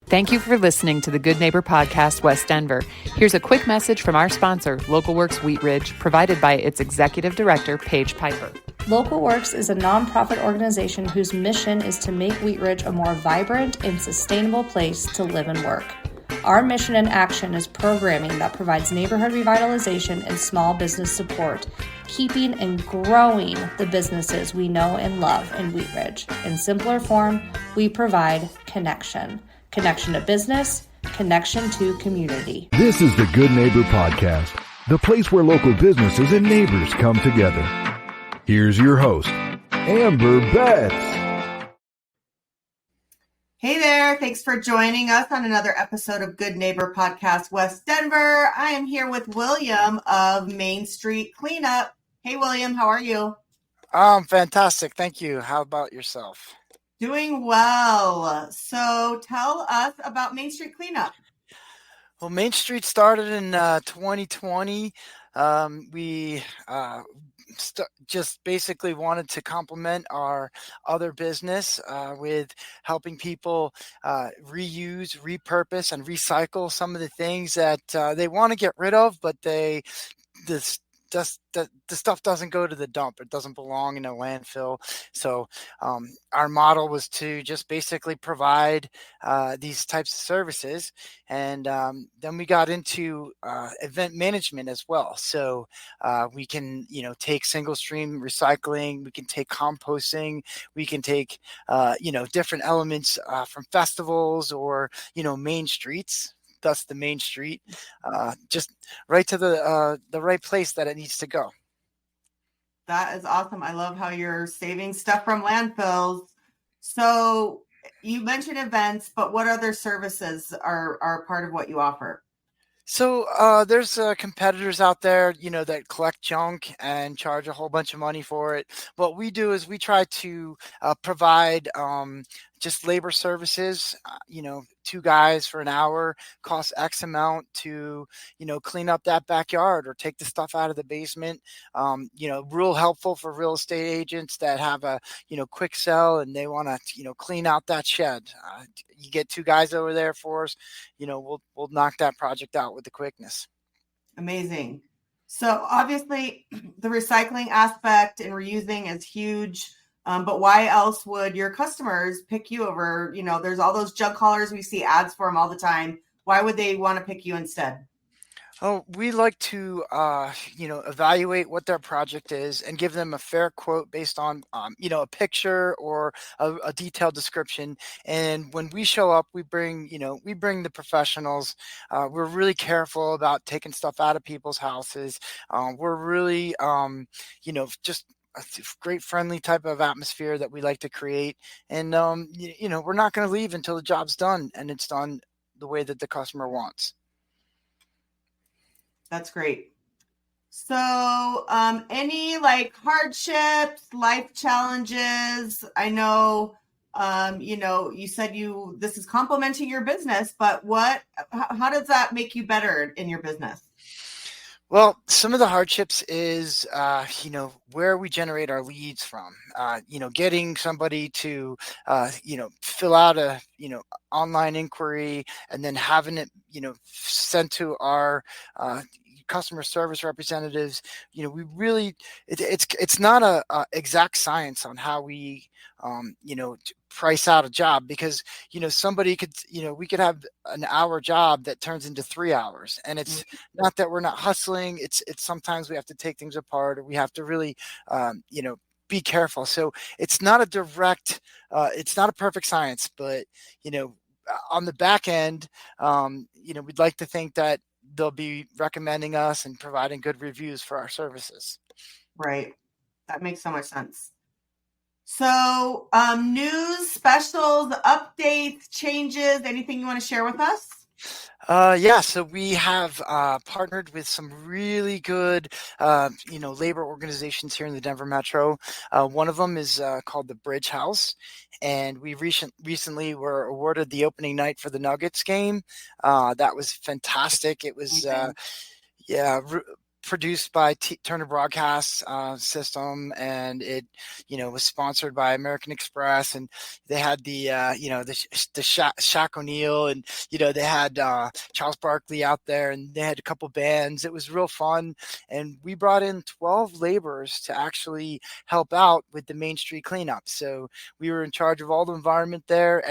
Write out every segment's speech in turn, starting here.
Thank you for listening to the Good Neighbor Podcast, West Denver. Here's a quick message from our sponsor, Local Works Wheat Ridge, provided by its Executive Director, Paige Piper. Local Works is a nonprofit organization whose mission is to make Wheat Ridge a more vibrant and sustainable place to live and work. Our mission and action is programming that provides neighborhood revitalization and small business support, keeping and growing the businesses we know and love in Wheat Ridge. In simpler form, we provide connection. Connection to business, connection to community. This is the Good Neighbor Podcast, the place where local businesses and neighbors come together. Here's your host, Amber Betts. Hey there. Thanks for joining us on another episode of Good Neighbor Podcast, West Denver. I am here with William of Main Street Cleanup. Hey, William, how are you? Fantastic. Thank you. How about yourself? Doing well. So tell us about Main Street Cleanup. Well, Main Street started in 2020. We just basically wanted to complement our other business with helping people reuse, repurpose, and recycle some of the things that they want to get rid of, but the stuff doesn't go to the dump. It doesn't belong in a landfill. So our model was to just basically provide these types of services. And then we got into event management as well. So we can, take single stream recycling. We can take composting. We can take, different elements from festivals or, main streets. Thus the main street, just right to the right place that it needs to go. That is awesome. I love how you're saving stuff from landfills. So you mentioned events, but what other services are part of what you offer? So there's competitors out there, that collect junk and charge a whole bunch of money for it. What we do is we try to provide just labor services. 2 guys for an hour costs X amount to, clean up that backyard or take the stuff out of the basement. Real helpful for real estate agents that have a, quick sell and they want to, clean out that shed. You get 2 guys over there for us, we'll knock that project out with the quickness. Amazing. So obviously the recycling aspect and reusing is huge. But why else would your customers pick you over? There's all those junk haulers. We see ads for them all the time. Why would they want to pick you instead? Oh, we like to, evaluate what their project is and give them a fair quote based on, a picture or a detailed description. And when we show up, we bring the professionals. We're really careful about taking stuff out of people's houses. We're really, just a great friendly type of atmosphere that we like to create. And, we're not going to leave until the job's done and it's done the way that the customer wants. That's great. So any hardships, life challenges? I know, you said this is complementing your business, but how does that make you better in your business? Well, some of the hardships is, where we generate our leads from, getting somebody to, fill out a, online inquiry and then having it, sent to our customer service representatives. We really, it's not a exact science on how we, price out a job because, somebody could, we could have an hour job that turns into 3 hours. And it's not that we're not hustling. It's sometimes we have to take things apart or we have to really, be careful. So it's not a direct, it's not a perfect science, but, on the back end, we'd like to think that they'll be recommending us and providing good reviews for our services. Right. That makes so much sense. So news, specials, updates, changes, anything you want to share with us? So we have partnered with some really good, labor organizations here in the Denver Metro. One of them is called the Bridge House, and we recently were awarded the opening night for the Nuggets game. That was fantastic. It was, produced by Turner Broadcast System, and it, was sponsored by American Express, and they had the Shaq O'Neal, and they had Charles Barkley out there, and they had a couple bands. It was real fun, and we brought in 12 laborers to actually help out with the Main Street cleanup. So we were in charge of all the environment there.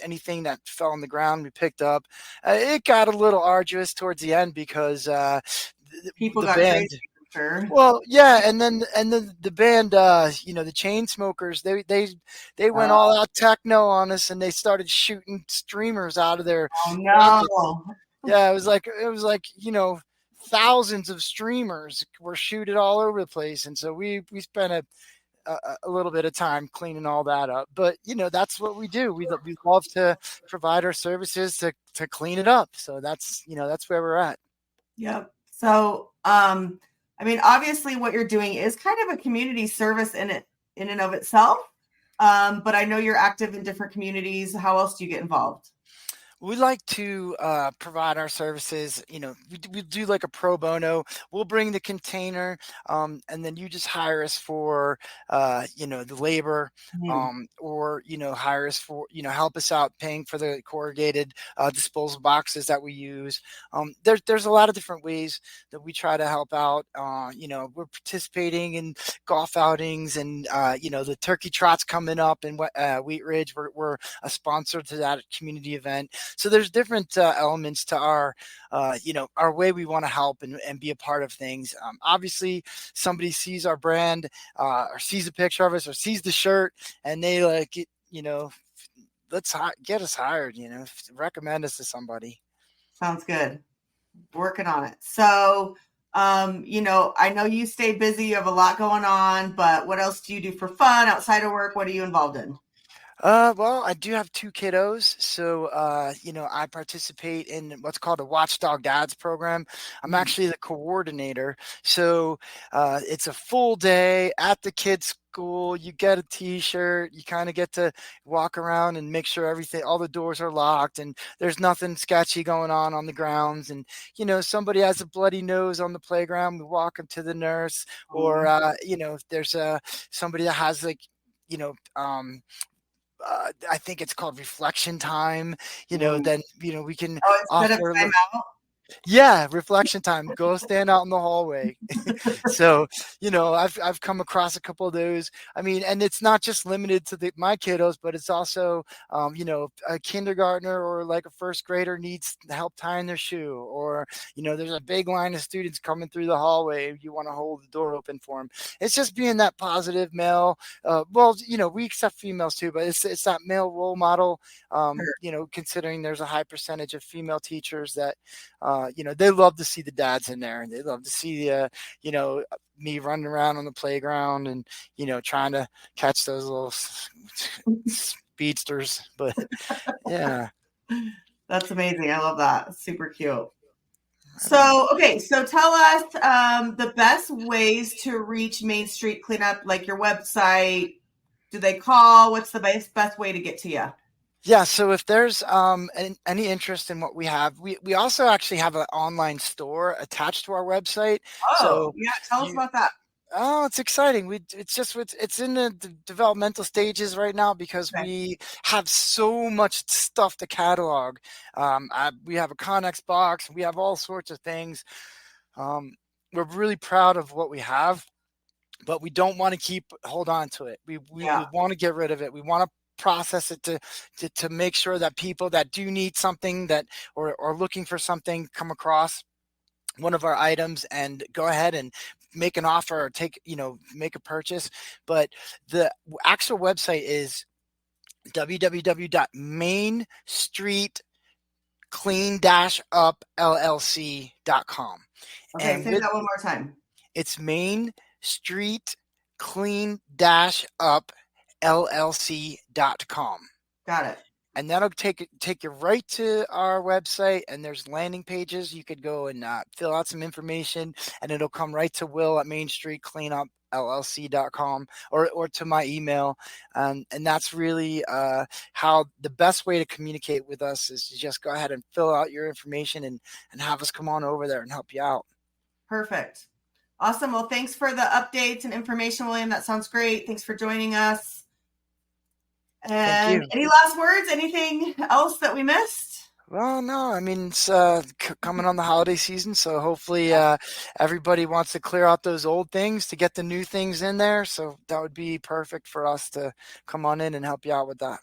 Anything that fell on the ground, we picked up. It got a little arduous towards the end because people the got band, crazy. Sure. Well, yeah, and then the band, the Chainsmokers, they went all out techno on us, and they started shooting streamers out of their Oh no! Yeah, it was like thousands of streamers were shooted all over the place, and so we spent a little bit of time cleaning all that up. But that's what we do. We love to provide our services to clean it up. So that's where we're at. Yep. So obviously what you're doing is kind of a community service in and of itself. But I know you're active in different communities. How else do you get involved? We like to provide our services. We do like a pro bono. We'll bring the container, and then you just hire us for, the labor, or hire us for, help us out paying for the corrugated disposal boxes that we use. There's a lot of different ways that we try to help out. We're participating in golf outings, and the turkey trot's coming up in Wheat Ridge. We're a sponsor to that community event. So there's different elements to our way we want to help and be a part of things. Obviously, somebody sees our brand, or sees a picture of us, or sees the shirt, and they like it, let's get us hired. Recommend us to somebody. Sounds good. Working on it. So, I know you stay busy. You have a lot going on, but what else do you do for fun outside of work? What are you involved in? Well, I do have 2 kiddos, so I participate in what's called a Watchdog Dads program. I'm actually the coordinator, so it's a full day at the kids' school. You get a T-shirt. You kind of get to walk around and make sure all the doors are locked, and there's nothing sketchy going on the grounds. And somebody has a bloody nose on the playground, we walk them to the nurse, or if there's somebody that has I think it's called reflection time, then, we can offer reflection time. Go stand out in the hallway. So, I've come across a couple of those. And it's not just limited to my kiddos, but it's also, a kindergartner or like a first grader needs help tying their shoe, or, there's a big line of students coming through the hallway. You want to hold the door open for them. It's just being that positive male. We accept females too, but it's that male role model, considering there's a high percentage of female teachers that, they love to see the dads in there, and they love to see, me running around on the playground and, trying to catch those little speedsters. But yeah. That's amazing. I love that. Super cute. So, okay. So tell us the best ways to reach Main Street Cleanup, like your website. Do they call? What's the best way to get to you? Yeah, so if there's any interest in what we have, we also actually have an online store attached to our website. Oh, so yeah, tell us about that. Oh, it's exciting. It's in the developmental stages right now because we have so much stuff to catalog. We have a Connex box. We have all sorts of things. We're really proud of what we have, but we don't want to hold on to it. We want to get rid of it. We want to process it to make sure that people that do need something that or looking for something come across one of our items and go ahead and make an offer or make a purchase. But the actual website is www.mainstreetclean-up-llc.com. Okay, and say that one more time. It's Main Street Clean-up llc.com. Got it. And that'll take you right to our website, and there's landing pages. You could go and fill out some information, and it'll come right to Will at Main Street Cleanup llc.com or to my email. And that's really how the best way to communicate with us is to just go ahead and fill out your information and have us come on over there and help you out. Perfect. Awesome. Well, thanks for the updates and information, William. That sounds great. Thanks for joining us. And any last words? Anything else that we missed? Well, no, I mean, it's coming on the holiday season, so hopefully everybody wants to clear out those old things to get the new things in there. So that would be perfect for us to come on in and help you out with that.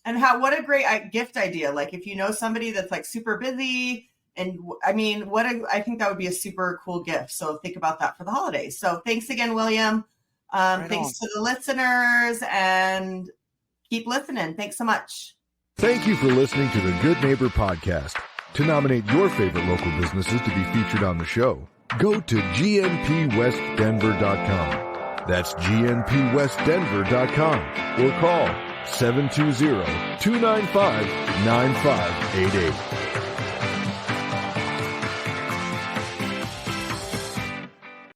And what a great gift idea. Like if you know somebody that's like super busy, and I mean, I think that would be a super cool gift. So think about that for the holidays. So thanks again, William. Thanks to the listeners, and keep listening. Thanks so much. Thank you for listening to the Good Neighbor Podcast. To nominate your favorite local businesses to be featured on the show, go to gnpwestdenver.com. That's gnpwestdenver.com or call 720-295-9588.